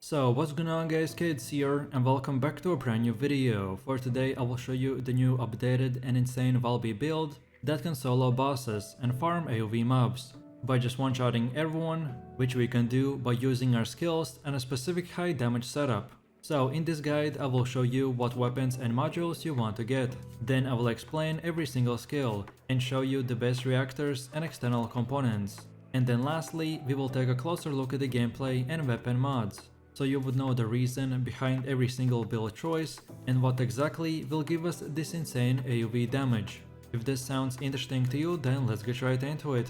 So what's going on guys, Kids here and welcome back to a brand new video. For today I will show you the new updated and insane Valby build that can solo bosses and farm AoV mobs by just one-shotting everyone, which we can do by using our skills and a specific high damage setup. So in this guide I will show you what weapons and modules you want to get. Then I will explain every single skill and show you the best reactors and external components. And then lastly we will take a closer look at the gameplay and weapon mods, so you would know the reason behind every single build choice and what exactly will give us this insane AoV damage. If this sounds interesting to you, then let's get right into it.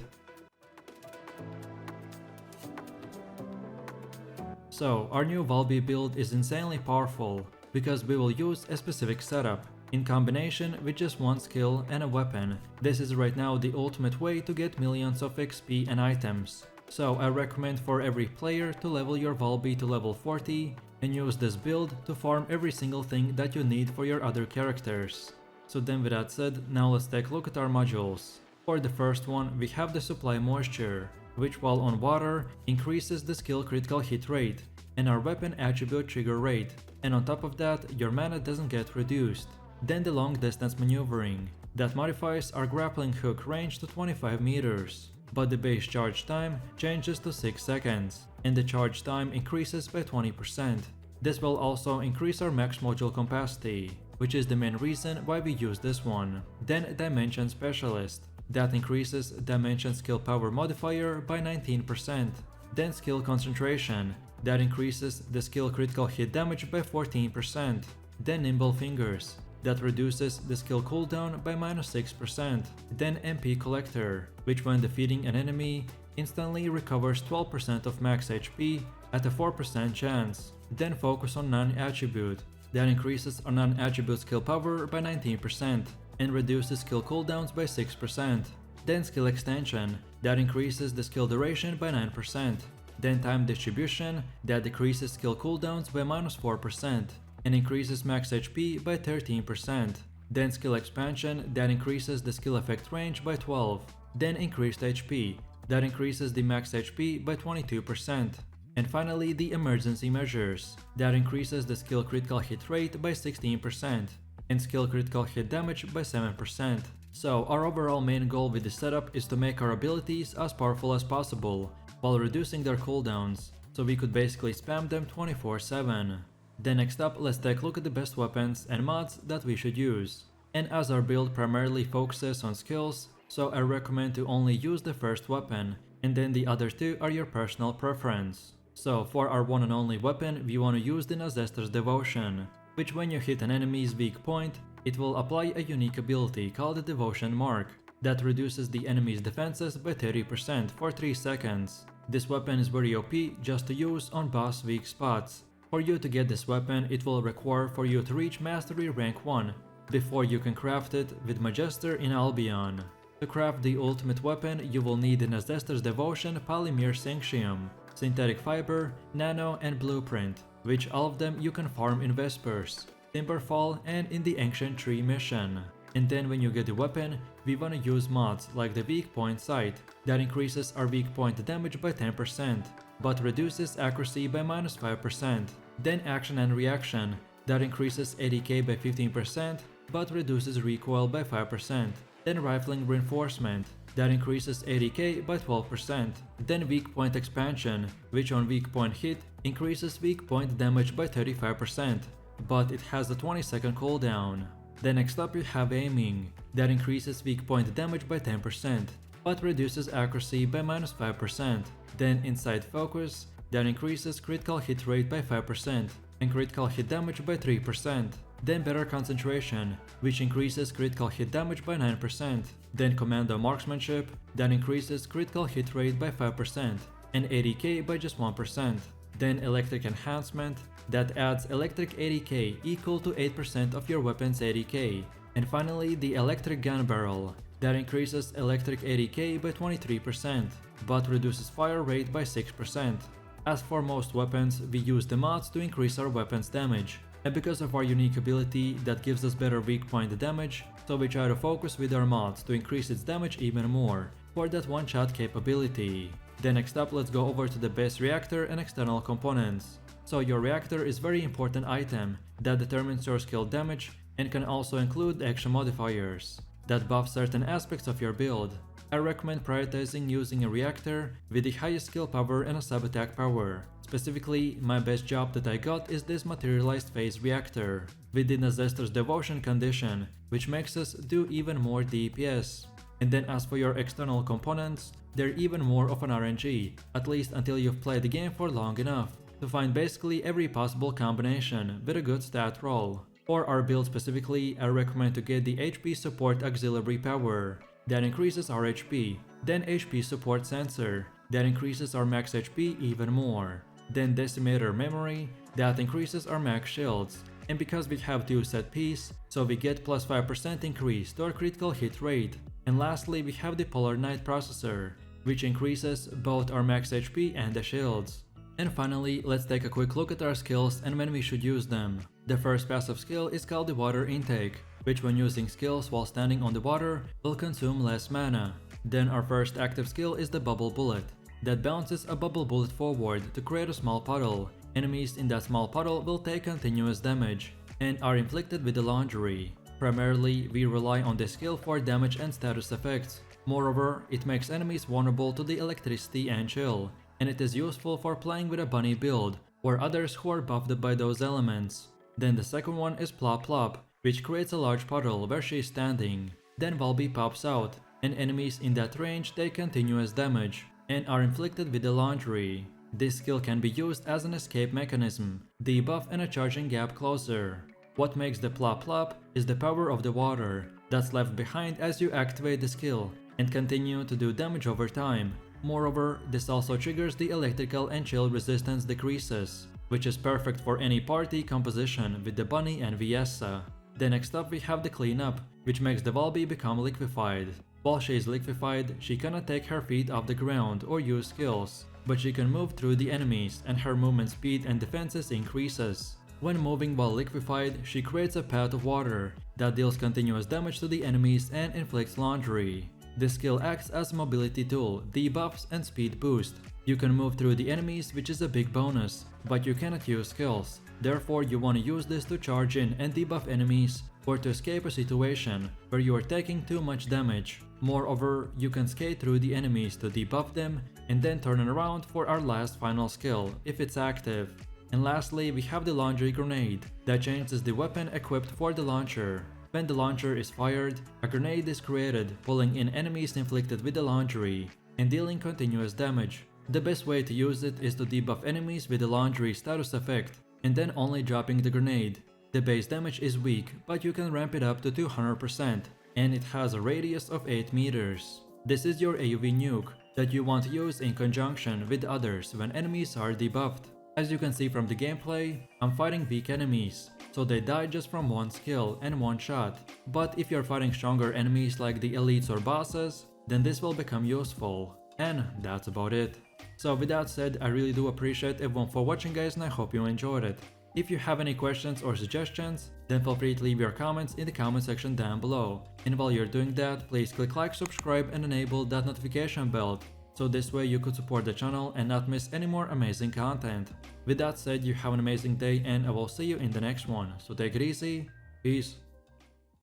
So our new Valby build is insanely powerful because we will use a specific setup in combination with just one skill and a weapon. This is right now the ultimate way to get millions of XP and items. So I recommend for every player to level your Valby to level 40 and use this build to farm every single thing that you need for your other characters. So then with that said, now let's take a look at our modules. For the first one we have the supply moisture, which while on water increases the skill critical hit rate and our weapon attribute trigger rate, and on top of that your mana doesn't get reduced. Then the long distance maneuvering, that modifies our grappling hook range to 25 meters. But the base charge time changes to 6 seconds, and the charge time increases by 20%. This will also increase our max module capacity, which is the main reason why we use this one. Then Dimension Specialist, that increases Dimension skill power modifier by 19%. Then Skill Concentration, that increases the skill critical hit damage by 14%. Then Nimble Fingers, that reduces the skill cooldown by -6%. Then MP Collector, which when defeating an enemy, instantly recovers 12% of max HP at a 4% chance. Then Focus on Non-Attribute, that increases our non-attribute skill power by 19% and reduces skill cooldowns by 6%. Then Skill Extension, that increases the skill duration by 9%. Then Time Distribution, that decreases skill cooldowns by -4% and increases max HP by 13%. Then Skill Expansion, that increases the skill effect range by 12. Then Increased HP, that increases the max HP by 22%. And finally the Emergency Measures, that increases the skill critical hit rate by 16% and skill critical hit damage by 7%. So our overall main goal with this setup is to make our abilities as powerful as possible while reducing their cooldowns, so we could basically spam them 24/7. Then next up, let's take a look at the best weapons and mods that we should use. And as our build primarily focuses on skills, so I recommend to only use the first weapon, and then the other two are your personal preference. So for our one and only weapon, we want to use the Ancestor's Devotion, which when you hit an enemy's weak point, it will apply a unique ability called the Devotion Mark, that reduces the enemy's defenses by 30% for 3 seconds. This weapon is very OP just to use on boss weak spots. For you to get this weapon, it will require for you to reach Mastery rank 1 before you can craft it with Magister in Albion. To craft the ultimate weapon, you will need an Ancestor's Devotion Polymer Sanctium, Synthetic Fiber, Nano and Blueprint, which all of them you can farm in Vespers, Timberfall and in the Ancient Tree mission. And then when you get the weapon, we wanna use mods like the Weak Point Sight, that increases our weak point damage by 10%, but reduces accuracy by -5%. Then Action and Reaction, that increases ADK by 15%, but reduces recoil by 5%. Then Rifling Reinforcement, that increases ADK by 12%. Then Weak Point Expansion, which on weak point hit increases weak point damage by 35%, but it has a 20-second cooldown. Then next up you have Aiming, that increases weak point damage by 10%, but reduces accuracy by -5%. Then Inside Focus, that increases critical hit rate by 5% and critical hit damage by 3%. Then Better Concentration, which increases critical hit damage by 9%. Then Commando Marksmanship, that increases critical hit rate by 5% and ADK by just 1%. Then Electric Enhancement, that adds electric ADK equal to 8% of your weapon's ADK. And finally the Electric Gun Barrel, that increases electric ADK by 23%, but reduces fire rate by 6%. As for most weapons, we use the mods to increase our weapon's damage, and because of our unique ability that gives us better weak point damage, so we try to focus with our mods to increase its damage even more, for that one-shot capability. Then next up, let's go over to the base reactor and external components. So your reactor is very important item that determines your skill damage and can also include action modifiers that buff certain aspects of your build. I recommend prioritizing using a reactor with the highest skill power and a sub-attack power. Specifically, my best job that I got is this materialized phase reactor with the Disaster's Devotion condition, which makes us do even more DPS. And then as for your external components, they're even more of an RNG, at least until you've played the game for long enough to find basically every possible combination with a good stat roll. For our build specifically, I recommend to get the HP Support Auxiliary Power that increases our HP, then HP Support Sensor that increases our max HP even more, then Decimator Memory that increases our max shields, and because we have 2 set piece, so we get plus 5% increase to our critical hit rate. And lastly, we have the Polar Night Processor, which increases both our max HP and the shields. And finally, let's take a quick look at our skills and when we should use them. The first passive skill is called the Water Intake, which when using skills while standing on the water will consume less mana. Then our first active skill is the Bubble Bullet, that bounces a bubble bullet forward to create a small puddle. Enemies in that small puddle will take continuous damage and are inflicted with the Laundry. Primarily, we rely on this skill for damage and status effects. Moreover, it makes enemies vulnerable to the electricity and chill, and it is useful for playing with a bunny build or others who are buffed by those elements. Then the second one is Plop Plop, which creates a large puddle where she is standing. Then Valby pops out, and enemies in that range take continuous damage and are inflicted with the Laundry. This skill can be used as an escape mechanism, debuff and a charging gap closer. What makes the Plop Plop is the power of the water that's left behind as you activate the skill and continue to do damage over time. Moreover, this also triggers the electrical and chill resistance decreases, which is perfect for any party composition with the Bunny and Viessa. Then next up we have the Cleanup, which makes the Valby become liquefied. While she is liquefied, she cannot take her feet off the ground or use skills, but she can move through the enemies and her movement speed and defenses increases. When moving while liquefied, she creates a path of water that deals continuous damage to the enemies and inflicts Laundry. This skill acts as a mobility tool, debuffs and speed boost. You can move through the enemies, which is a big bonus, but you cannot use skills. Therefore, you want to use this to charge in and debuff enemies or to escape a situation where you are taking too much damage. Moreover, you can skate through the enemies to debuff them and then turn around for our last final skill if it's active. And lastly, we have the Laundry Grenade that changes the weapon equipped for the launcher. When the launcher is fired, a grenade is created, pulling in enemies inflicted with the Laundry and dealing continuous damage. The best way to use it is to debuff enemies with the Laundry status effect and then only dropping the grenade. The base damage is weak, but you can ramp it up to 200% and it has a radius of 8 meters. This is your AoE nuke that you want to use in conjunction with others when enemies are debuffed. As you can see from the gameplay, I'm fighting weak enemies, so they die just from one skill and one shot. But if you're fighting stronger enemies like the elites or bosses, then this will become useful. And that's about it. So with that said, I really do appreciate everyone for watching guys and I hope you enjoyed it. If you have any questions or suggestions, then feel free to leave your comments in the comment section down below. And while you're doing that, please click like, subscribe and enable that notification bell, so this way you could support the channel and not miss any more amazing content. With that said, you have an amazing day and I will see you in the next one. So take it easy, peace.